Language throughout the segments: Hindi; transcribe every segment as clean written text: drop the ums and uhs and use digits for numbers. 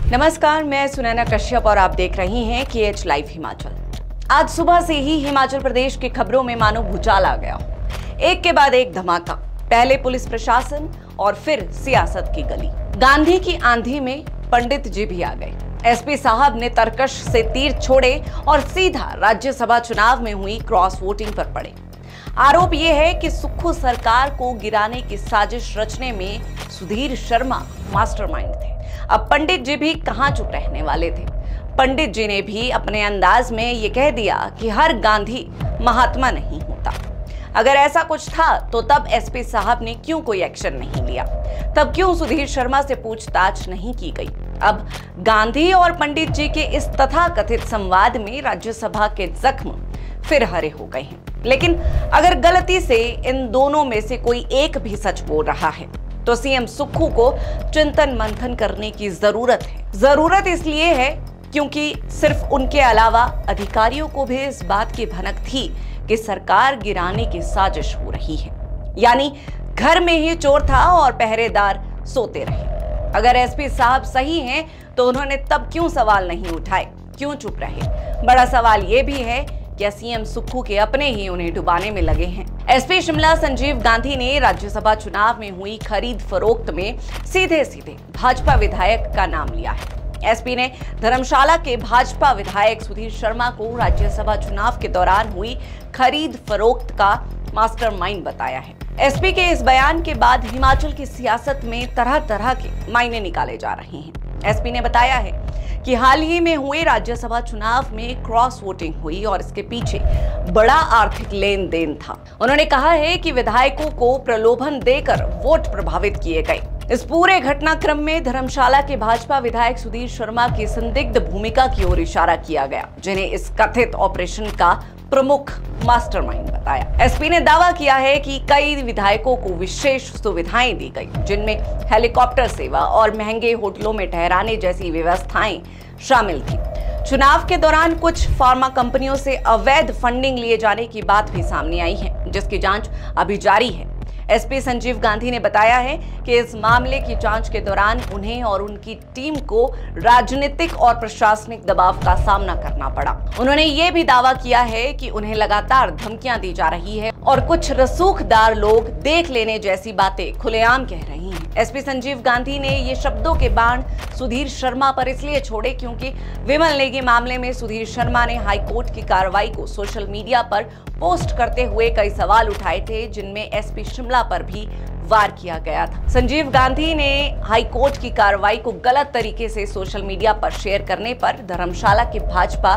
नमस्कार, मैं सुनैना कश्यप और आप देख रही हैं KH लाइव हिमाचल। आज सुबह से ही हिमाचल प्रदेश की खबरों में मानो भूचाल आ गया। एक के बाद एक धमाका, पहले पुलिस प्रशासन और फिर सियासत की गली। गांधी की आंधी में पंडित जी भी आ गए। एसपी साहब ने तरकश से तीर छोड़े और सीधा राज्यसभा चुनाव में हुई क्रॉस वोटिंग पर पड़े। आरोप यह है कि सुक्खू सरकार को गिराने की साजिश रचने में सुधीर शर्मा मास्टरमाइंड थे। अब पंडित जी भी कहां चुप रहने वाले थे। पंडित जी ने भी अपने अंदाज में ये कह दिया कि हर गांधी महात्मा नहीं होता। अगर ऐसा कुछ था तो तब एसपी साहब ने क्यों कोई एक्शन नहीं लिया, तब क्यों सुधीर शर्मा से पूछताछ नहीं की गई। अब गांधी और पंडित जी के इस तथाकथित संवाद में राज्यसभा के जख्म फिर हरे हो गए हैं। लेकिन अगर गलती से इन दोनों में से कोई एक भी सच बोल रहा है तो सीएम सुक्खू को चिंतन मंथन करने की जरूरत है। जरूरत इसलिए है क्योंकि सिर्फ उनके अलावा अधिकारियों को भी इस बात की भनक थी कि सरकार गिराने की साजिश हो रही है। यानी घर में ही चोर था और पहरेदार सोते रहे। अगर एसपी साहब सही हैं तो उन्होंने तब क्यों सवाल नहीं उठाए, क्यों चुप रहे। बड़ा सवाल यह भी है क्या सीएम सुक्खू के अपने ही उन्हें डुबाने में लगे हैं। एसपी शिमला संजीव गांधी ने राज्यसभा चुनाव में हुई खरीद फरोख्त में सीधे सीधे भाजपा विधायक का नाम लिया है। एसपी ने धर्मशाला के भाजपा विधायक सुधीर शर्मा को राज्यसभा चुनाव के दौरान हुई खरीद फरोख्त का मास्टरमाइंड बताया है। एसपी के इस बयान के बाद हिमाचल की सियासत में तरह तरह के मायने निकाले जा रहे हैं। एसपी ने बताया है कि हाल ही में हुए राज्यसभा चुनाव में क्रॉस वोटिंग हुई और इसके पीछे बड़ा आर्थिक लेन देन था। उन्होंने कहा है कि विधायकों को प्रलोभन देकर वोट प्रभावित किए गए। इस पूरे घटनाक्रम में धर्मशाला के भाजपा विधायक सुधीर शर्मा की संदिग्ध भूमिका की ओर इशारा किया गया, जिन्हें इस कथित ऑपरेशन का प्रमुख मास्टरमाइंड बताया। एसपी ने दावा किया है कि कई विधायकों को विशेष सुविधाएं दी गई, जिनमें हेलीकॉप्टर सेवा और महंगे होटलों में ठहराने जैसी व्यवस्थाएं शामिल थी। चुनाव के दौरान कुछ फार्मा कंपनियों से अवैध फंडिंग लिए जाने की बात भी सामने आई है, जिसकी जांच अभी जारी है। एसपी संजीव गांधी ने बताया है कि इस मामले की जांच के दौरान उन्हें और उनकी टीम को राजनीतिक और प्रशासनिक दबाव का सामना करना पड़ा। उन्होंने ये भी दावा किया है कि उन्हें लगातार धमकियां दी जा रही है और कुछ रसूखदार लोग देख लेने जैसी बातें खुलेआम कह रही हैं। एसपी संजीव गांधी ने ये शब्दों के बाण सुधीर शर्मा पर इसलिए छोड़े क्योंकि विमल नेगी मामले में सुधीर शर्मा ने हाईकोर्ट की कार्रवाई को सोशल मीडिया पर पोस्ट करते हुए कई सवाल उठाए थे, जिनमें एसपी शिमला पर भी वार किया गया था। संजीव गांधी ने हाईकोर्ट की कार्रवाई को गलत तरीके से सोशल मीडिया पर शेयर करने पर धर्मशाला के भाजपा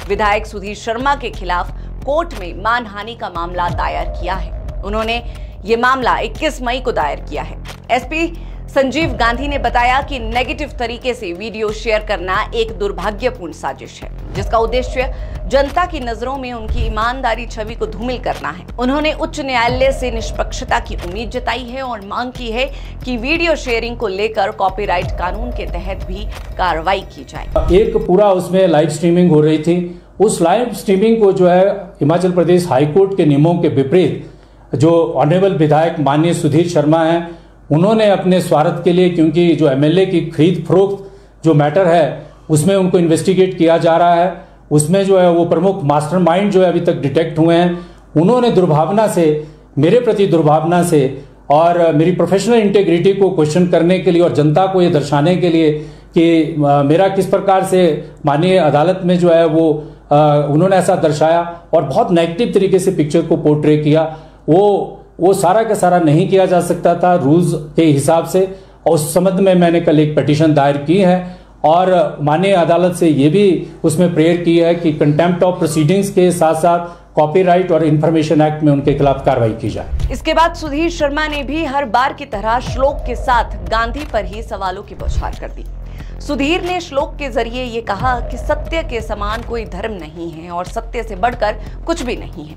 विधायक सुधीर शर्मा के खिलाफ कोर्ट में मानहानि का मामला दायर किया है। उन्होंने ये मामला 21 मई को दायर किया है। एसपी संजीव गांधी ने बताया कि नेगेटिव तरीके से वीडियो शेयर करना एक दुर्भाग्यपूर्ण साजिश है, जिसका उद्देश्य जनता की नजरों में उनकी ईमानदारी छवि को धूमिल करना है। उन्होंने उच्च न्यायालय से निष्पक्षता की उम्मीद जताई है और मांग की है कि वीडियो शेयरिंग को लेकर कॉपीराइट कानून के तहत भी कार्रवाई की जाए। एक पूरा उसमें लाइव स्ट्रीमिंग हो रही थी। उस लाइव स्ट्रीमिंग को जो है हिमाचल प्रदेश हाईकोर्ट के नियमों के विपरीत जो ऑनरेबल विधायक माननीय सुधीर शर्मा हैं, उन्होंने अपने स्वार्थ के लिए, क्योंकि जो एमएलए की खरीद फरोख्त जो मैटर है उसमें उनको इन्वेस्टिगेट किया जा रहा है, उसमें जो है वो प्रमुख मास्टरमाइंड जो है अभी तक डिटेक्ट हुए हैं। उन्होंने दुर्भावना से, मेरे प्रति दुर्भावना से और मेरी प्रोफेशनल इंटेग्रिटी को क्वेश्चन करने के लिए और जनता को ये दर्शाने के लिए कि मेरा किस प्रकार से माननीय अदालत में जो है वो उन्होंने ऐसा दर्शाया और बहुत नेगेटिव तरीके से पिक्चर को पोर्ट्रे किया, वो सारा का सारा नहीं किया जा सकता था रूल्स के हिसाब से। और उस संबंध में मैंने कल एक पिटीशन दायर की है और माननीय अदालत से ये भी उसमें प्रेयर की है कि कंटेम्प्ट ऑफ प्रोसीडिंग्स के साथ साथ कॉपीराइट और इंफॉर्मेशन एक्ट में उनके खिलाफ कार्रवाई की जाए। इसके बाद सुधीर शर्मा ने भी हर बार की तरह श्लोक के साथ गांधी पर ही सवालों की बौछार कर दी। सुधीर ने श्लोक के जरिए ये कहा कि सत्य के समान कोई धर्म नहीं है और सत्य से बढ़कर कुछ भी नहीं है,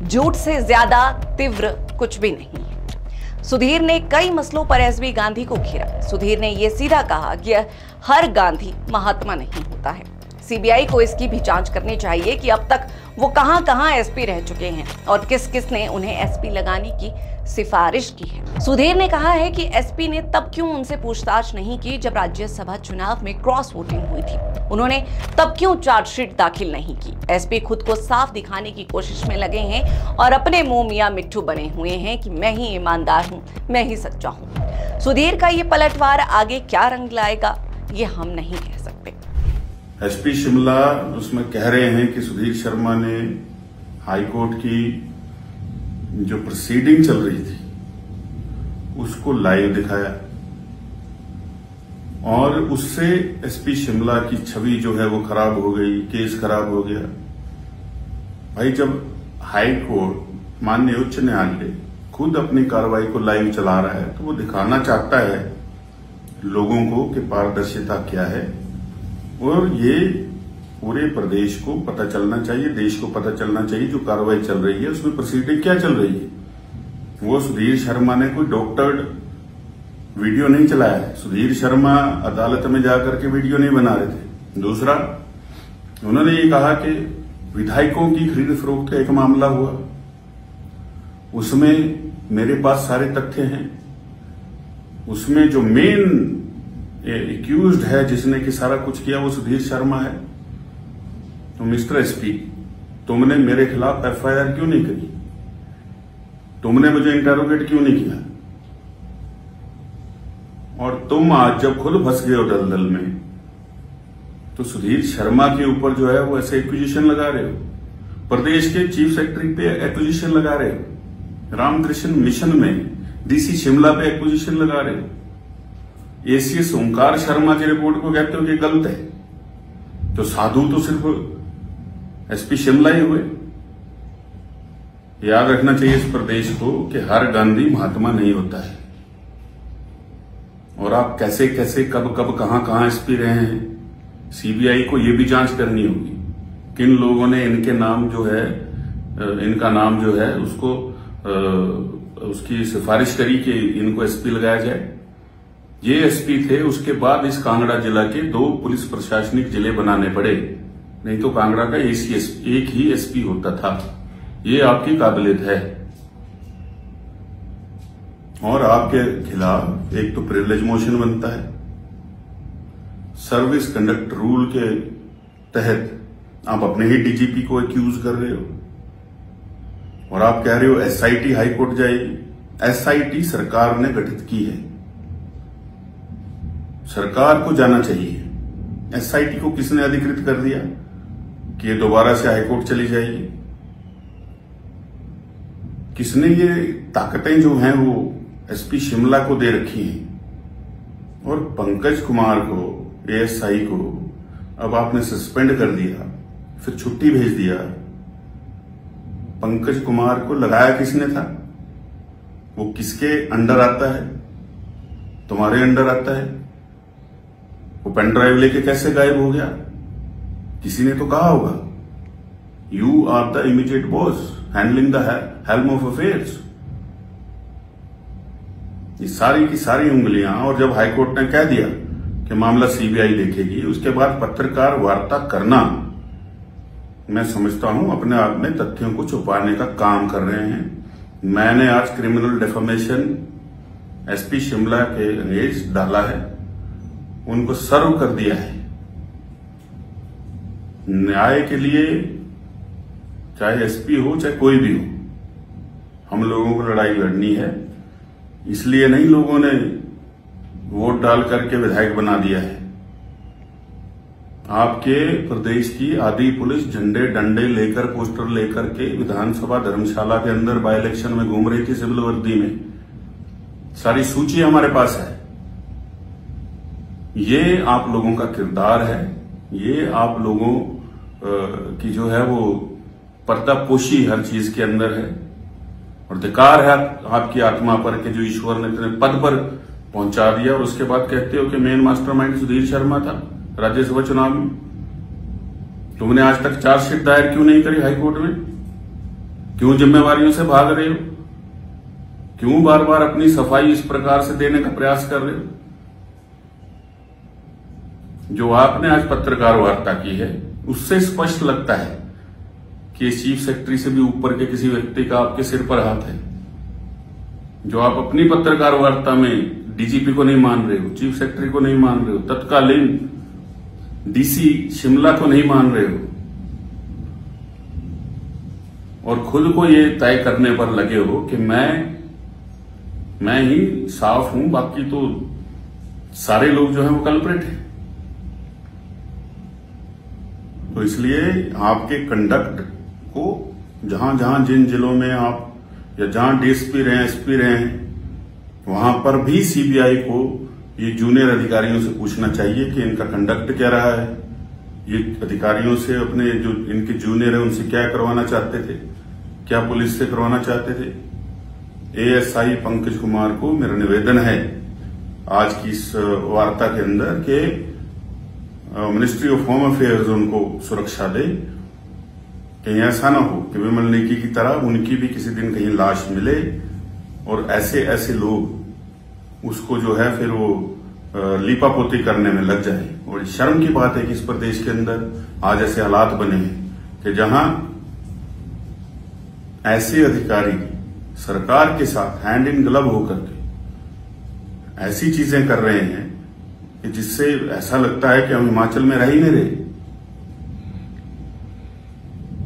झूठ से ज्यादा तीव्र कुछ भी नहीं है। सुधीर ने कई मसलों पर एसबी गांधी को घेरा। सुधीर ने यह सीधा कहा कि हर गांधी महात्मा नहीं होता है। सीबीआई को इसकी भी जांच करनी चाहिए कि अब तक वो कहां-कहां एसपी रह चुके हैं और किस-किस ने उन्हें एसपी लगाने की सिफारिश की है। सुधीर ने कहा है कि एसपी ने तब क्यों उनसे पूछताछ नहीं की जब राज्यसभा चुनाव में क्रॉस वोटिंग हुई थी। उन्होंने तब क्यों चार्जशीट दाखिल नहीं की। एसपी खुद को साफ दिखाने की कोशिश में लगे हैं और अपने मुंह मियां मिट्ठू बने हुए हैं कि मैं ही ईमानदार हूं, मैं ही सच्चा हूं। सुधीर का ये पलटवार आगे क्या रंग लाएगा ये हम नहीं कह सकते। एसपी शिमला उसमें कह रहे हैं कि सुधीर शर्मा ने हाईकोर्ट की जो प्रोसीडिंग चल रही थी उसको लाइव दिखाया और उससे एसपी शिमला की छवि जो है वो खराब हो गई, केस खराब हो गया। भाई जब हाई कोर्ट माननीय उच्च न्यायालय खुद अपनी कार्रवाई को लाइव चला रहा है तो वो दिखाना चाहता है लोगों को कि पारदर्शिता क्या है और ये पूरे प्रदेश को पता चलना चाहिए, देश को पता चलना चाहिए जो कार्रवाई चल रही है उसमें प्रोसीडिंग क्या चल रही है। वो सुधीर शर्मा ने कोई डॉक्टर्ड वीडियो नहीं चलाया है। सुधीर शर्मा अदालत में जाकर के वीडियो नहीं बना रहे थे। दूसरा, उन्होंने ये कहा कि विधायकों की खरीद फरोख्त का एक मामला हुआ, उसमें मेरे पास सारे तथ्य हैं, उसमें जो मेन एक्यूज्ड है जिसने कि सारा कुछ किया वो सुधीर शर्मा है। तो मिस्टर एसपी, तुमने मेरे खिलाफ एफआईआर क्यों नहीं करी? तुमने मुझे इंटरोगेट क्यों नहीं किया? और तुम आज जब खुद फंस गए हो दलदल में तो सुधीर शर्मा के ऊपर जो है वो ऐसे एक्विजिशन लगा रहे हो, प्रदेश के चीफ सेक्रेटरी पे एक्विजिशन लगा रहे हो, रामकृष्ण मिशन में डीसी शिमला पे एक्विजिशन लगा रहे हो, एसीएस ओंकार शर्मा की रिपोर्ट को कहते हो कि गलत है। तो साधु तो सिर्फ एसपी शिमला ही हुए। याद रखना चाहिए इस प्रदेश को कि हर गांधी महात्मा नहीं होता है और आप कैसे कैसे कब कब कहां एसपी रहे हैं। सीबीआई को यह भी जांच करनी होगी किन लोगों ने इनके नाम जो है इनका नाम जो है उसको उसकी सिफारिश करी कि इनको एसपी लगाया जाए। ये एसपी थे, उसके बाद इस कांगड़ा जिला के 2 पुलिस प्रशासनिक जिले बनाने पड़े, नहीं तो कांगड़ा का एक ही एसपी होता था। ये आपकी काबिलियत है। और आपके खिलाफ एक तो प्रिविलेज मोशन बनता है, सर्विस कंडक्ट रूल के तहत आप अपने ही डीजीपी को एक्यूज कर रहे हो और आप कह रहे हो एसआईटी हाईकोर्ट जाएगी। एसआईटी सरकार ने गठित की है, सरकार को जाना चाहिए। एसआईटी को किसने अधिकृत कर दिया कि ये दोबारा से हाईकोर्ट चली जाएगी? किसने ये ताकतें जो हैं वो एसपी शिमला को दे रखी हैं? और पंकज कुमार को, एएसआई को अब आपने सस्पेंड कर दिया, फिर छुट्टी भेज दिया। पंकज कुमार को लगाया किसने था? वो किसके अंडर आता है? तुम्हारे अंडर आता है। वो पेन ड्राइव लेके कैसे गायब हो गया? किसी ने तो कहा होगा you are the immediate boss handling the helm of affairs. ये सारी की सारी उंगलियां, और जब हाईकोर्ट ने कह दिया कि मामला सीबीआई देखेगी, उसके बाद पत्रकार वार्ता करना मैं समझता हूं अपने आप में तथ्यों को छुपाने का काम कर रहे हैं। मैंने आज क्रिमिनल डेफेमेशन एसपी शिमला के अगेंस्ट डाला है, उनको सर्व कर दिया है। न्याय के लिए चाहे एसपी हो चाहे कोई भी हो, हम लोगों को लड़ाई लड़नी है। इसलिए नहीं लोगों ने वोट डाल करके विधायक बना दिया है। आपके प्रदेश की आधी पुलिस झंडे डंडे लेकर, पोस्टर लेकर के विधानसभा धर्मशाला के अंदर बाय इलेक्शन में घूम रही थी सिविल वर्दी में। सारी सूची हमारे पास है। ये आप लोगों का किरदार है, ये आप लोगों की जो है वो पर्दापोशी हर चीज के अंदर है। और धिक्कार है आपकी आत्मा पर कि जो ईश्वर ने इतने पद पर पहुंचा दिया और उसके बाद कहते हो कि मेन मास्टरमाइंड सुधीर शर्मा था राज्यसभा चुनाव में। तुमने आज तक चार्जशीट दायर क्यों नहीं करी हाईकोर्ट में? क्यों जिम्मेवारियों से भाग रहे हो? क्यों बार बार अपनी सफाई इस प्रकार से देने का प्रयास कर रहे हो? जो आपने आज पत्रकार वार्ता की है उससे स्पष्ट लगता है कि चीफ सेक्रेटरी से भी ऊपर के किसी व्यक्ति का आपके सिर पर हाथ है। जो आप अपनी पत्रकार वार्ता में डीजीपी को नहीं मान रहे हो, चीफ सेक्रेटरी को नहीं मान रहे हो, तत्कालीन डीसी शिमला को नहीं मान रहे हो और खुद को ये तय करने पर लगे हो कि मैं ही साफ हूं, बाकी तो सारे लोग जो हैं वो कल्प्रिट हैं। तो इसलिए आपके कंडक्ट को जहां जहां जिन जिलों में आप या जहां डीएसपी रहे, एसपी रहे हैं, वहां पर भी सीबीआई को ये जूनियर अधिकारियों से पूछना चाहिए कि इनका कंडक्ट क्या रहा है। ये अधिकारियों से अपने जो इनके जूनियर है उनसे क्या करवाना चाहते थे, क्या पुलिस से करवाना चाहते थे। एएसआई पंकज कुमार को मेरा निवेदन है आज की इस वार्ता के अंदर कि मिनिस्ट्री ऑफ होम अफेयर्स उनको सुरक्षा दे, कहीं ऐसा ना हो कि विमल नेगी की तरह उनकी भी किसी दिन कहीं लाश मिले और ऐसे ऐसे लोग उसको जो है फिर वो लीपापोती करने में लग जाए। और शर्म की बात है कि इस प्रदेश के अंदर आज ऐसे हालात बने हैं कि जहां ऐसे अधिकारी सरकार के साथ हैंड इन ग्लव होकर के ऐसी चीजें कर रहे हैं कि जिससे ऐसा लगता है कि हम हिमाचल में रह ही नहीं रहे।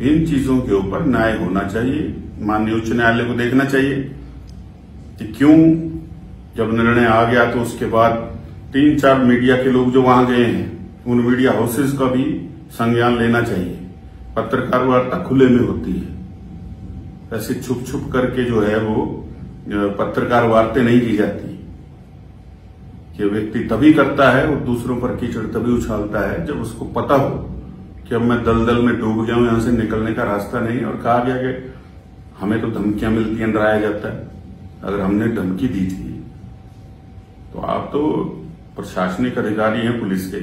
इन चीजों के ऊपर न्याय होना चाहिए। माननीय उच्च न्यायालय को देखना चाहिए कि क्यों जब निर्णय आ गया तो उसके बाद 3-4 मीडिया के लोग जो वहां गए हैं उन मीडिया हाउसेस का भी संज्ञान लेना चाहिए। पत्रकार वार्ता खुले में होती है, ऐसे छुप छुप करके जो है वो पत्रकार वार्ता नहीं की जाती। कि व्यक्ति तभी करता है और दूसरों पर कीचड़ तभी उछालता है जब उसको पता हो कि अब मैं दलदल में डूब गया हूं, यहां से निकलने का रास्ता नहीं। और कहा गया कि हमें तो धमकियां मिलती हैं, डराया जाता है। अगर हमने धमकी दी थी तो आप तो प्रशासनिक अधिकारी हैं पुलिस के,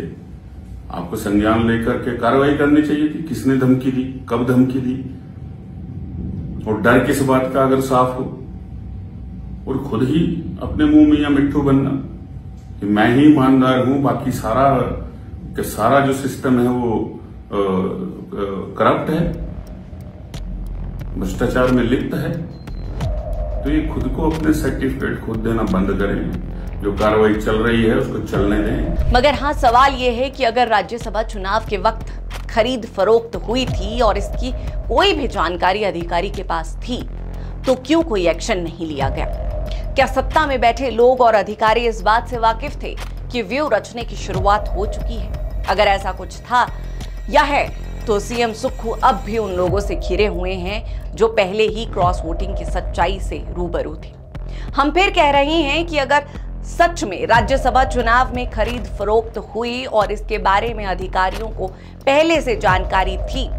आपको संज्ञान लेकर के कार्रवाई करनी चाहिए थी। किसने धमकी दी, कब धमकी दी, और डर किस बात का अगर साफ हो। और खुद ही अपने मुंह में या मिट्ठू बनना कि मैं ही ईमानदार हूं, बाकी सारा जो सिस्टम है वो करप्ट है, भ्रष्टाचार में लिप्त है। तो ये खुद को अपने सर्टिफिकेट खुद देना बंद करें। जो कार्रवाई चल रही है उसको चलने दें। मगर हाँ, सवाल ये है कि अगर राज्यसभा चुनाव के वक्त खरीद फरोख्त हुई थी और इसकी कोई भी जानकारी अधिकारी के पास थी तो क्यों कोई एक्शन नहीं लिया गया? क्या सत्ता में बैठे लोग और अधिकारी इस बात से वाकिफ थे कि व्यू रचने की शुरुआत हो चुकी है? अगर ऐसा कुछ था या है तो सीएम सुक्खू अब भी उन लोगों से घिरे हुए हैं जो पहले ही क्रॉस वोटिंग की सच्चाई से रूबरू थे। हम फिर कह रहे हैं कि अगर सच में राज्यसभा चुनाव में खरीद फरोख्त हुई और इसके बारे में अधिकारियों को पहले से जानकारी थी,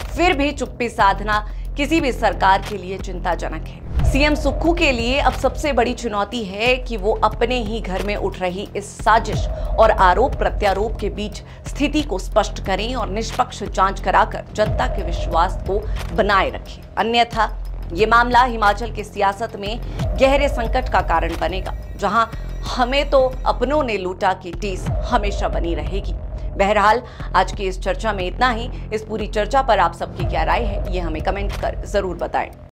फिर भी चुप्पी साधना किसी भी सरकार के लिए चिंताजनक है। सीएम सुक्खू के लिए अब सबसे बड़ी चुनौती है कि वो अपने ही घर में उठ रही इस साजिश और आरोप प्रत्यारोप के बीच स्थिति को स्पष्ट करें और निष्पक्ष जांच कराकर जनता के विश्वास को बनाए रखें। अन्यथा ये मामला हिमाचल की सियासत में गहरे संकट का कारण बनेगा, जहां हमें तो अपनों ने लूटा की टीस हमेशा बनी रहेगी। बहरहाल आज की इस चर्चा में इतना ही। इस पूरी चर्चा पर आप सबकी क्या राय है ये हमें कमेंट कर जरूर बताएं।